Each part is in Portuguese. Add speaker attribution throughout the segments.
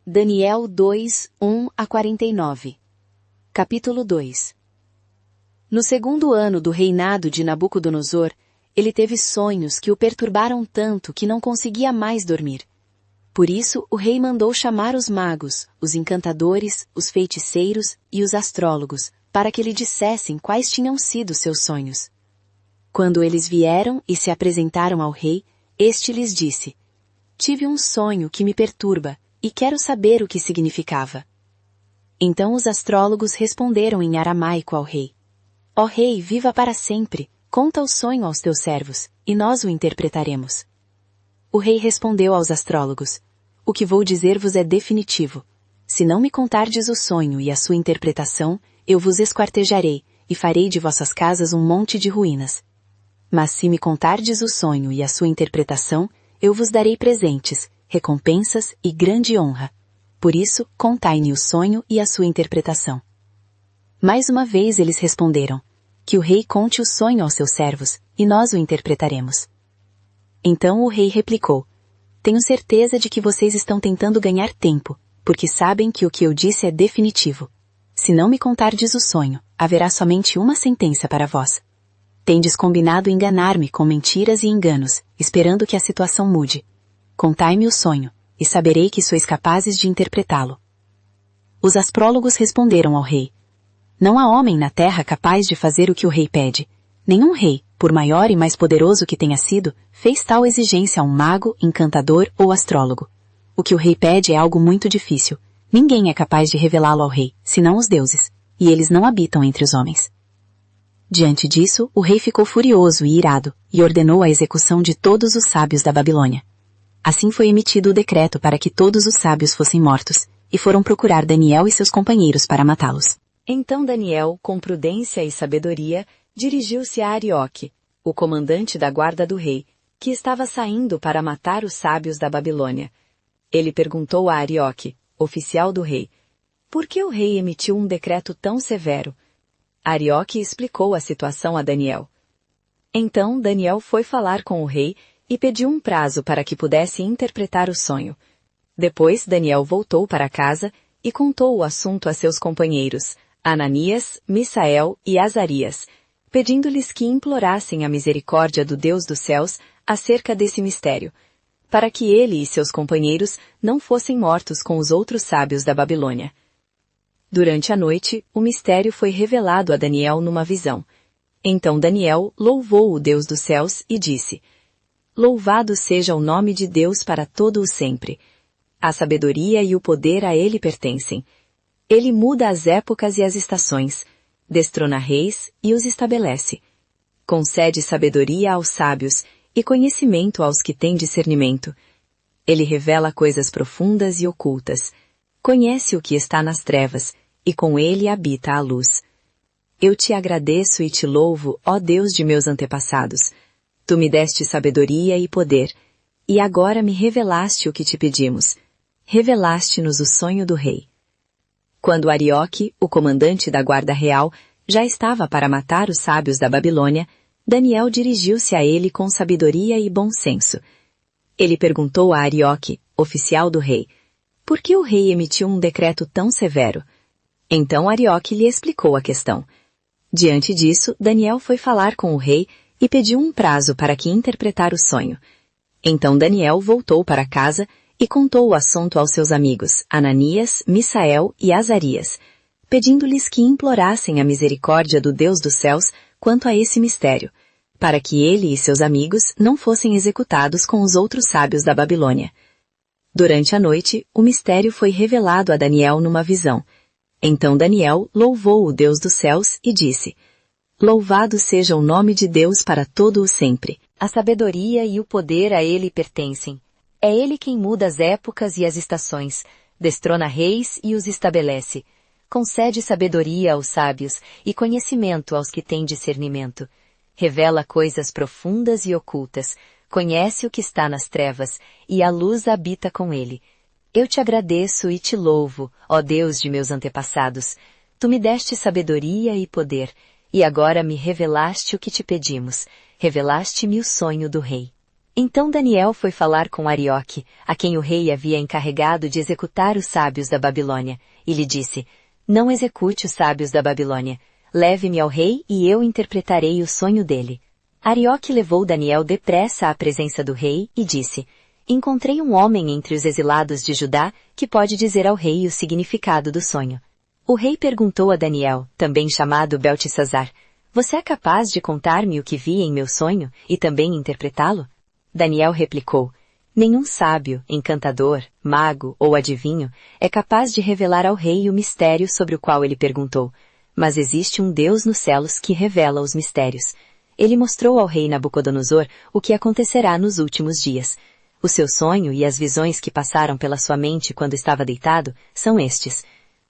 Speaker 1: Daniel 2, 1-49. Capítulo 2. No segundo ano do reinado de Nabucodonosor, ele teve sonhos que o perturbaram tanto que não conseguia mais dormir. Por isso, o rei mandou chamar os magos, os encantadores, os feiticeiros e os astrólogos, para que lhe dissessem quais tinham sido seus sonhos. Quando eles vieram e se apresentaram ao rei, este lhes disse: "Tive um sonho que me perturba, e quero saber o que significava." Então os astrólogos responderam em aramaico ao rei: "Ó rei, viva para sempre, conta o sonho aos teus servos, e nós o interpretaremos." O rei respondeu aos astrólogos: "O que vou dizer-vos é definitivo. Se não me contardes o sonho e a sua interpretação, eu vos esquartejarei, e farei de vossas casas um monte de ruínas. Mas se me contardes o sonho e a sua interpretação, eu vos darei presentes, recompensas e grande honra. Por isso, contai-me o sonho e a sua interpretação." Mais uma vez eles responderam: "Que o rei conte o sonho aos seus servos, e nós o interpretaremos." Então o rei replicou: "Tenho certeza de que vocês estão tentando ganhar tempo, porque sabem que o que eu disse é definitivo. Se não me contardes o sonho, haverá somente uma sentença para vós. Tendes combinado enganar-me com mentiras e enganos, esperando que a situação mude. Contai-me o sonho, e saberei que sois capazes de interpretá-lo." Os astrólogos responderam ao rei: "Não há homem na terra capaz de fazer o que o rei pede. Nenhum rei, por maior e mais poderoso que tenha sido, fez tal exigência a um mago, encantador ou astrólogo. O que o rei pede é algo muito difícil. Ninguém é capaz de revelá-lo ao rei, senão os deuses, e eles não habitam entre os homens." Diante disso, o rei ficou furioso e irado, e ordenou a execução de todos os sábios da Babilônia. Assim foi emitido o decreto para que todos os sábios fossem mortos, e foram procurar Daniel e seus companheiros para matá-los. Então Daniel, com prudência e sabedoria, dirigiu-se a Arioque, o comandante da guarda do rei, que estava saindo para matar os sábios da Babilônia. Ele perguntou a Arioque, oficial do rei: "Por que o rei emitiu um decreto tão severo?" Arioque explicou a situação a Daniel. Então Daniel foi falar com o rei e pediu um prazo para que pudesse interpretar o sonho. Depois Daniel voltou para casa e contou o assunto a seus companheiros, Ananias, Misael e Azarias, pedindo-lhes que implorassem a misericórdia do Deus dos céus acerca desse mistério, para que ele e seus companheiros não fossem mortos com os outros sábios da Babilônia. Durante a noite, o mistério foi revelado a Daniel numa visão. Então Daniel louvou o Deus dos céus e disse: "Louvado seja o nome de Deus para todo o sempre. A sabedoria e o poder a ele pertencem. Ele muda as épocas e as estações, destrona reis e os estabelece. Concede sabedoria aos sábios e conhecimento aos que têm discernimento. Ele revela coisas profundas e ocultas. Conhece o que está nas trevas, e com ele habita a luz. Eu te agradeço e te louvo, ó Deus de meus antepassados. Tu me deste sabedoria e poder, e agora me revelaste o que te pedimos. Revelaste-nos o sonho do rei." Quando Arioque, o comandante da guarda real, já estava para matar os sábios da Babilônia, Daniel dirigiu-se a ele com sabedoria e bom senso. Ele perguntou a Arioque, oficial do rei: "Por que o rei emitiu um decreto tão severo?" Então Arioque lhe explicou a questão. Diante disso, Daniel foi falar com o rei e pediu um prazo para que interpretar o sonho. Então Daniel voltou para casa e contou o assunto aos seus amigos, Ananias, Misael e Azarias, pedindo-lhes que implorassem a misericórdia do Deus dos céus quanto a esse mistério, para que ele e seus amigos não fossem executados com os outros sábios da Babilônia. Durante a noite, o mistério foi revelado a Daniel numa visão. Então Daniel louvou o Deus dos céus e disse: "Louvado seja o nome de Deus para todo o sempre. A sabedoria e o poder a ele pertencem. É ele quem muda as épocas e as estações, destrona reis e os estabelece. Concede sabedoria aos sábios e conhecimento aos que têm discernimento. Revela coisas profundas e ocultas, conhece o que está nas trevas, e a luz habita com ele. Eu te agradeço e te louvo, ó Deus de meus antepassados. Tu me deste sabedoria e poder, e agora me revelaste o que te pedimos. Revelaste-me o sonho do rei."
Speaker 2: Então Daniel foi falar com Arioque, a quem o rei havia encarregado de executar os sábios da Babilônia, e lhe disse: Não execute os sábios da Babilônia. Leve-me ao rei e eu interpretarei o sonho dele. Arioque levou Daniel depressa à presença do rei e disse: Encontrei um homem entre os exilados de Judá que pode dizer ao rei o significado do sonho. O rei perguntou a Daniel, também chamado Beltesazar: Você é capaz de contar-me o que vi em meu sonho e também interpretá-lo? Daniel replicou: Nenhum sábio, encantador, mago ou adivinho é capaz de revelar ao rei o mistério sobre o qual ele perguntou. Mas existe um Deus nos céus que revela os mistérios. Ele mostrou ao rei Nabucodonosor o que acontecerá nos últimos dias. O seu sonho e as visões que passaram pela sua mente quando estava deitado são estes.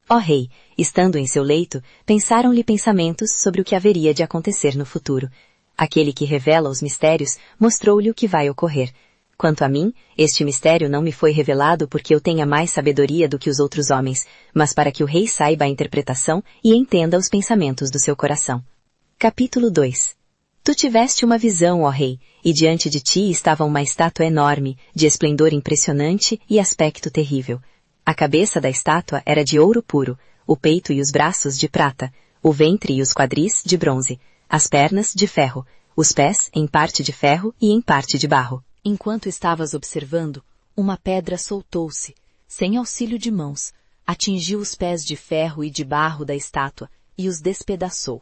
Speaker 2: Ó rei, estando em seu leito, pensaram-lhe pensamentos sobre o que haveria de acontecer no futuro. Aquele que revela os mistérios mostrou-lhe o que vai ocorrer. Quanto a mim, este mistério não me foi revelado porque eu tenha mais sabedoria do que os outros homens, mas para que o rei saiba a interpretação e entenda os pensamentos do seu coração. Capítulo 2. Tu tiveste uma visão, ó rei, e diante de ti estava uma estátua enorme, de esplendor impressionante e aspecto terrível. A cabeça da estátua era de ouro puro, o peito e os braços de prata, o ventre e os quadris de bronze, as pernas de ferro, os pés em parte de ferro e em parte de barro.
Speaker 1: Enquanto estavas observando, uma pedra soltou-se, sem auxílio de mãos, atingiu os pés de ferro e de barro da estátua e os despedaçou.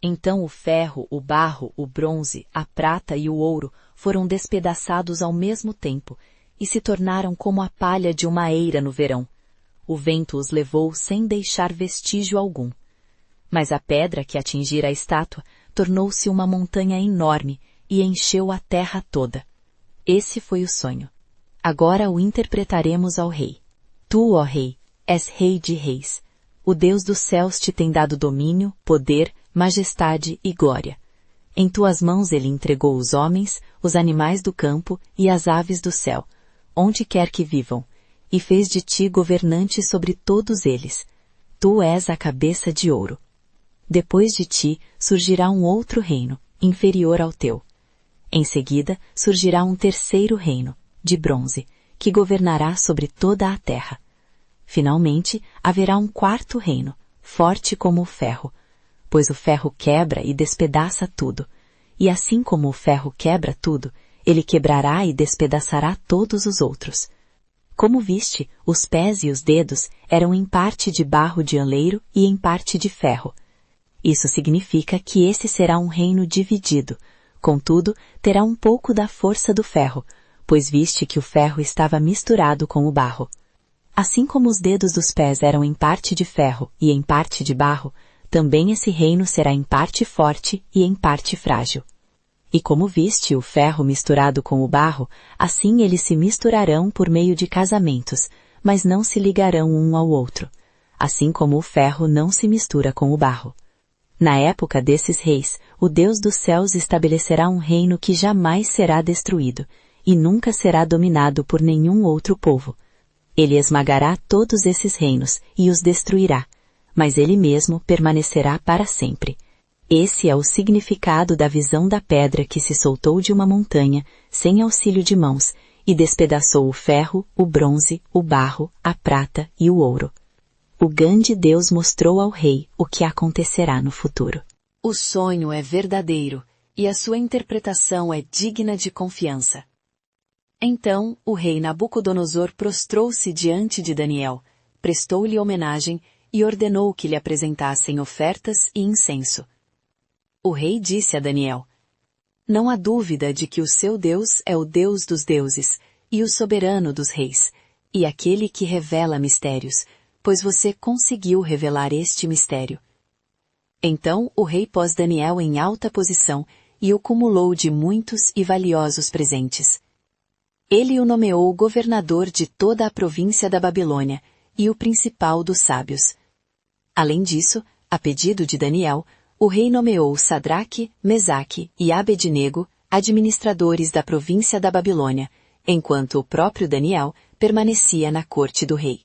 Speaker 1: Então o ferro, o barro, o bronze, a prata e o ouro foram despedaçados ao mesmo tempo e se tornaram como a palha de uma eira no verão. O vento os levou sem deixar vestígio algum. Mas a pedra que atingira a estátua tornou-se uma montanha enorme e encheu a terra toda. Esse foi o sonho. Agora o interpretaremos ao rei. Tu, ó rei, és rei de reis. O Deus dos céus te tem dado domínio, poder, majestade e glória. Em tuas mãos ele entregou os homens, os animais do campo e as aves do céu, onde quer que vivam, e fez de ti governante sobre todos eles. Tu és a cabeça de ouro. Depois de ti surgirá um outro reino, inferior ao teu. Em seguida surgirá um terceiro reino, de bronze, que governará sobre toda a terra. Finalmente haverá um quarto reino, forte como o ferro, pois o ferro quebra e despedaça tudo, e assim como o ferro quebra tudo, ele quebrará e despedaçará todos os outros. Como viste, os pés e os dedos eram em parte de barro de oleiro e em parte de ferro. Isso significa que esse será um reino dividido, contudo, terá um pouco da força do ferro, pois viste que o ferro estava misturado com o barro. Assim como os dedos dos pés eram em parte de ferro e em parte de barro, também esse reino será em parte forte e em parte frágil. E como viste o ferro misturado com o barro, assim eles se misturarão por meio de casamentos, mas não se ligarão um ao outro, assim como o ferro não se mistura com o barro. Na época desses reis, o Deus dos céus estabelecerá um reino que jamais será destruído, e nunca será dominado por nenhum outro povo. Ele esmagará todos esses reinos e os destruirá, mas ele mesmo permanecerá para sempre. Esse é o significado da visão da pedra que se soltou de uma montanha, sem auxílio de mãos, e despedaçou o ferro, o bronze, o barro, a prata e o ouro. O grande Deus mostrou ao rei o que acontecerá no futuro. O sonho é verdadeiro, e a sua interpretação é digna de confiança. Então o rei Nabucodonosor prostrou-se diante de Daniel, prestou-lhe homenagem e ordenou que lhe apresentassem ofertas e incenso. O rei disse a Daniel: Não há dúvida de que o seu Deus é o Deus dos deuses, e o soberano dos reis, e aquele que revela mistérios, pois você conseguiu revelar este mistério. Então o rei pôs Daniel em alta posição e o cumulou de muitos e valiosos presentes. Ele o nomeou governador de toda a província da Babilônia e o principal dos sábios. Além disso, a pedido de Daniel, o rei nomeou Sadraque, Mesaque e Abednego administradores da província da Babilônia, enquanto o próprio Daniel permanecia na corte do rei.